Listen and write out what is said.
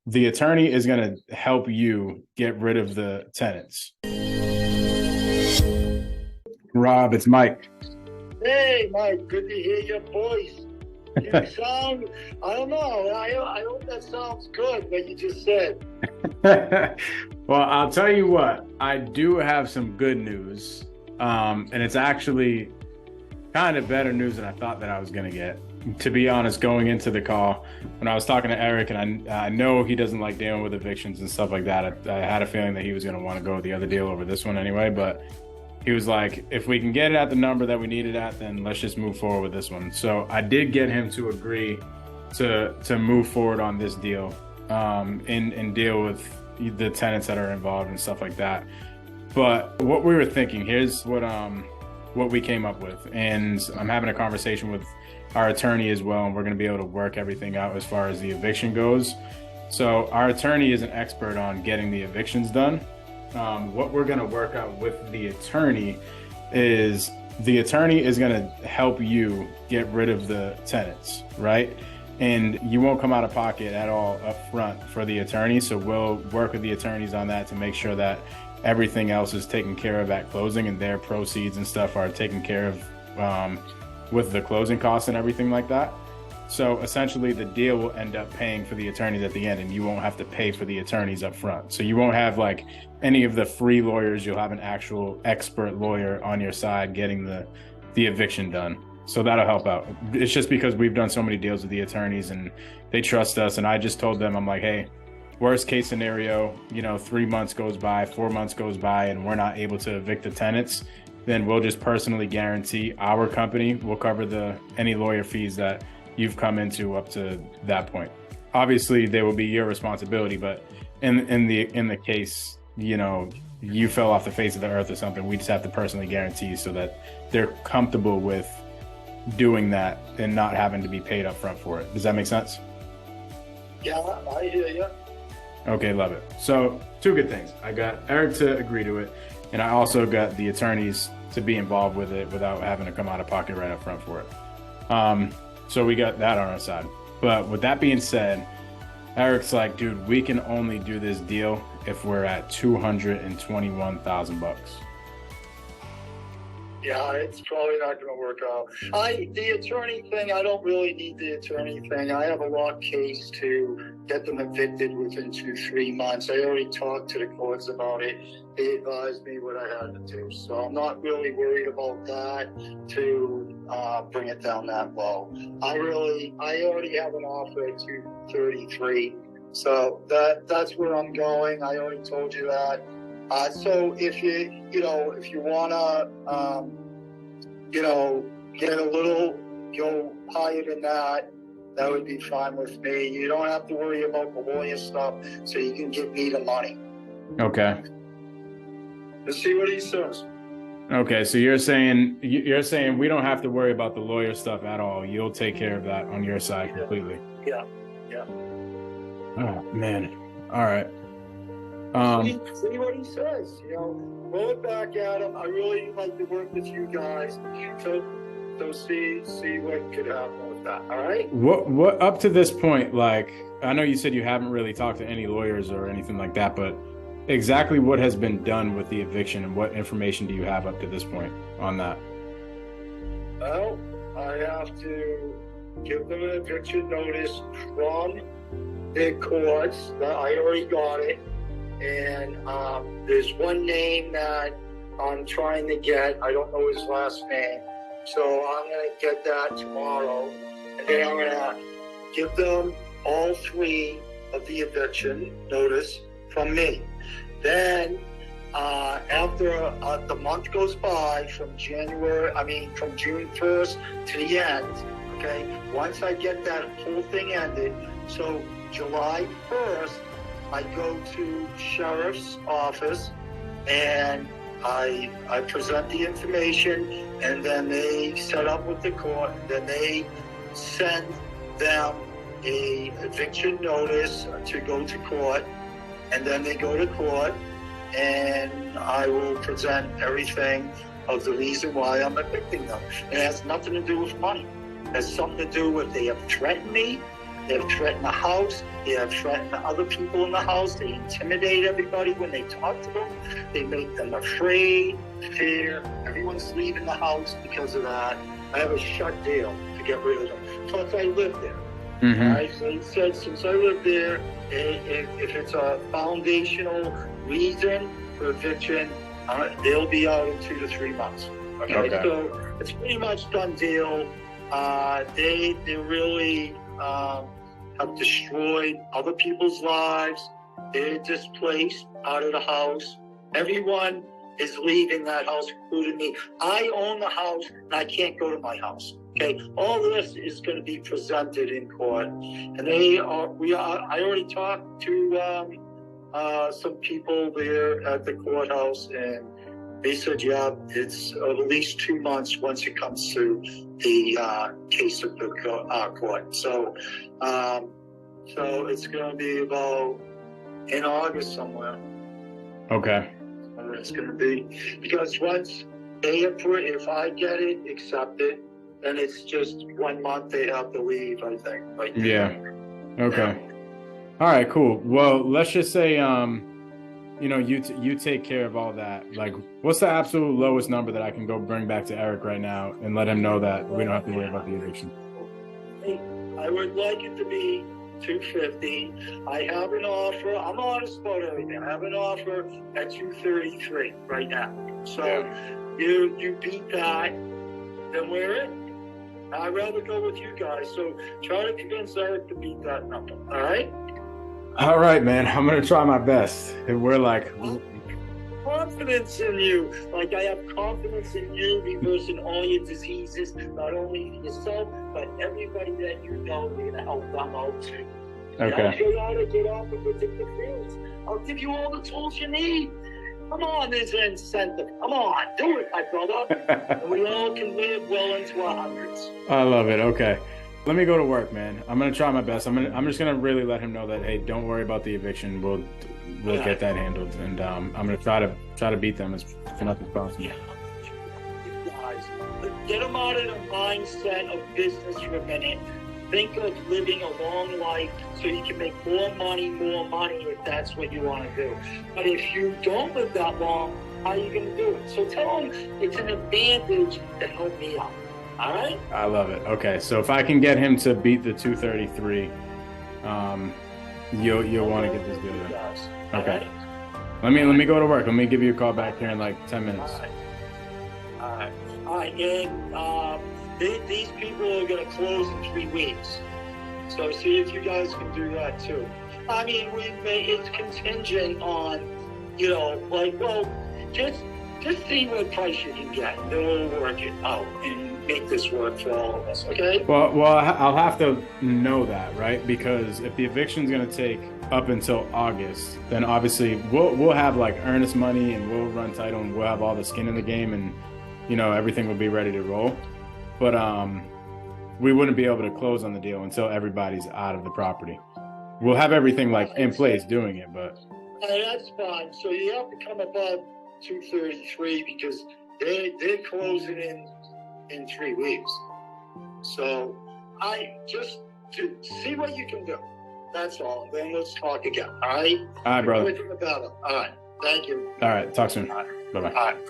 The attorney is going to help you get rid of the tenants. Rob, it's Mike. Hey, Mike, good to hear your voice. You sound, I don't know, I hope that sounds good, what you just said. Well, I'll tell you what, I do have some good news. And it's actually kind of better news than I thought that I was going to get. To be honest, going into the call, when I was talking to Eric, and I know he doesn't like dealing with evictions and stuff like that, I had a feeling that he was going to want to go with the other deal over this one anyway, but he was like, if we can get it at the number that we need it at, then let's just move forward with this one. So I did get him to agree to move forward on this deal, and deal with the tenants that are involved and stuff like that. But what we were thinking, here's what we came up with. And I'm having a conversation with our attorney as well, and we're going to be able to work everything out as far as the eviction goes. So our attorney is an expert on getting the evictions done. What we're going to work out with the attorney is going to help you get rid of the tenants, right? And you won't come out of pocket at all up front for the attorney. So we'll work with the attorneys on that to make sure that everything else is taken care of at closing, and their proceeds and stuff are taken care of with the closing costs and everything like that. So essentially the deal will end up paying for the attorneys at the end, and you won't have to pay for the attorneys up front. So you won't have like any of the free lawyers. You'll have an actual expert lawyer on your side getting the eviction done. So that'll help out. It's just because we've done so many deals with the attorneys and they trust us. And I just told them, I'm like, hey, worst case scenario, 3 months goes by, 4 months goes by, and we're not able to evict the tenants, then we'll just personally guarantee our company will cover any lawyer fees that you've come into up to that point. Obviously, they will be your responsibility, but in the case, you fell off the face of the earth or something, we just have to personally guarantee so that they're comfortable with doing that and not having to be paid up front for it. Does that make sense? Yeah, I hear you. Okay, love it. So 2 good things. I got Eric to agree to it, and I also got the attorneys to be involved with it without having to come out of pocket right up front for it. So we got that on our side. But with that being said, Eric's like, dude, we can only do this deal if we're at $221,000. Yeah, it's probably not going to work out. The attorney thing, I don't really need the attorney thing. I have a law case to get them evicted within 2-3 months. I already talked to the courts about it. They advised me what I had to do. So I'm not really worried about that to bring it down that low. I already have an offer at 233. So that's where I'm going. I already told you that. So if you want to, get a little, go higher than that, that would be fine with me. You don't have to worry about the lawyer stuff, so you can give me the money. Okay. Let's see what he says. Okay, so you're saying we don't have to worry about the lawyer stuff at all. You'll take care of that on your side completely. Yeah. Oh man. All right. See what he says. Roll it back at him. I really like to work with you guys. So see what could happen with that. All right. What up to this point? Like, I know you said you haven't really talked to any lawyers or anything like that, but exactly what has been done with the eviction, and what information do you have up to this point on that? Well, I have to give them an eviction notice from the courts. I already got it. And there's one name that I'm trying to get. I don't know his last name. So I'm going to get that tomorrow. And then I'm going to give them all 3 of the eviction notice from me. Then after the month goes by from June 1st to the end, okay, once I get that whole thing ended, so July 1st, I go to sheriff's office and I present the information, and then they set up with the court, and then they send them a eviction notice to go to court, and then they go to court, and I will present everything of the reason why I'm evicting them. It has nothing to do with money. It has something to do with they have threatened me, They have threatened the house. They have threatened the other people in the house. They intimidate everybody when they talk to them. They make them afraid, fear. Everyone's leaving the house because of that. I have a shut deal to get rid of them. Plus, I live there. Mm-hmm. All right, so he said since I live there, if it's a foundational reason for eviction, they'll be out in 2 to 3 months. Okay. So it's pretty much done deal. They really have destroyed other people's lives. They're displaced out of the house. Everyone is leaving that house, including me. I own the house, and I can't go to my house. Okay, all this is going to be presented in court, and I already talked to some people there at the courthouse, and they said, yeah, it's at least 2 months once it comes to the case of the court. So it's going to be about in August somewhere. Okay. It's going to be, because once they approve, if I get it accepted, then it's just 1 month they have to leave, I think. Yeah. Okay. All right, cool. Well, let's just say, you take care of all that. Like, what's the absolute lowest number that I can go bring back to Eric right now and let him know that we don't have to worry about the eviction? I would like it to be $250. I have an offer. I'm honest about everything. I have an offer at $233 right now. So you beat that, then we're in. I'd rather go with you guys. So try to convince Eric to beat that number. All right? All right, man. I'm going to try my best. We're like... confidence in you. Like, I have confidence in you reversing all your diseases, not only yourself, but everybody that you know. You're going to help them out too. Okay. You got to get off of addictive things. I'll give you all the tools you need. Come on, there's an incentive. Come on, do it, my brother. And we all can live well into our hundreds. I love it. Okay. Let me go to work, man. I'm going to try my best. I'm just going to really let him know that, hey, don't worry about the eviction. We'll get that handled. And I'm going to try to beat them as much as possible. Yeah. Guys, get them out of the mindset of business for a minute. Think of living a long life so you can make more money if that's what you want to do. But if you don't live that long, how are you going to do it? So tell them it's an advantage to help me out. All right? I love it. Okay, so if I can get him to beat the 233, you'll want to get this deal done. Okay. Let me go to work. Let me give you a call back here in like 10 minutes. All right. And these people are going to close in 3 weeks. So see if you guys can do that too. I mean, it's contingent on, just see what price you can get. Then we'll work it out and make this work for all of us, okay? Well, I'll have to know that, right? Because if the eviction's going to take up until August, then obviously we'll have like earnest money and we'll run title and we'll have all the skin in the game and, everything will be ready to roll. But we wouldn't be able to close on the deal until everybody's out of the property. We'll have everything like in place doing it, but... That's fine. So you have to come above 233 because they're closing in 3 weeks. So I just to see what you can do. That's all. Then let's talk again. All right? All right, brother. All right. Thank you. All right. Talk soon. All right. Bye-bye. All right.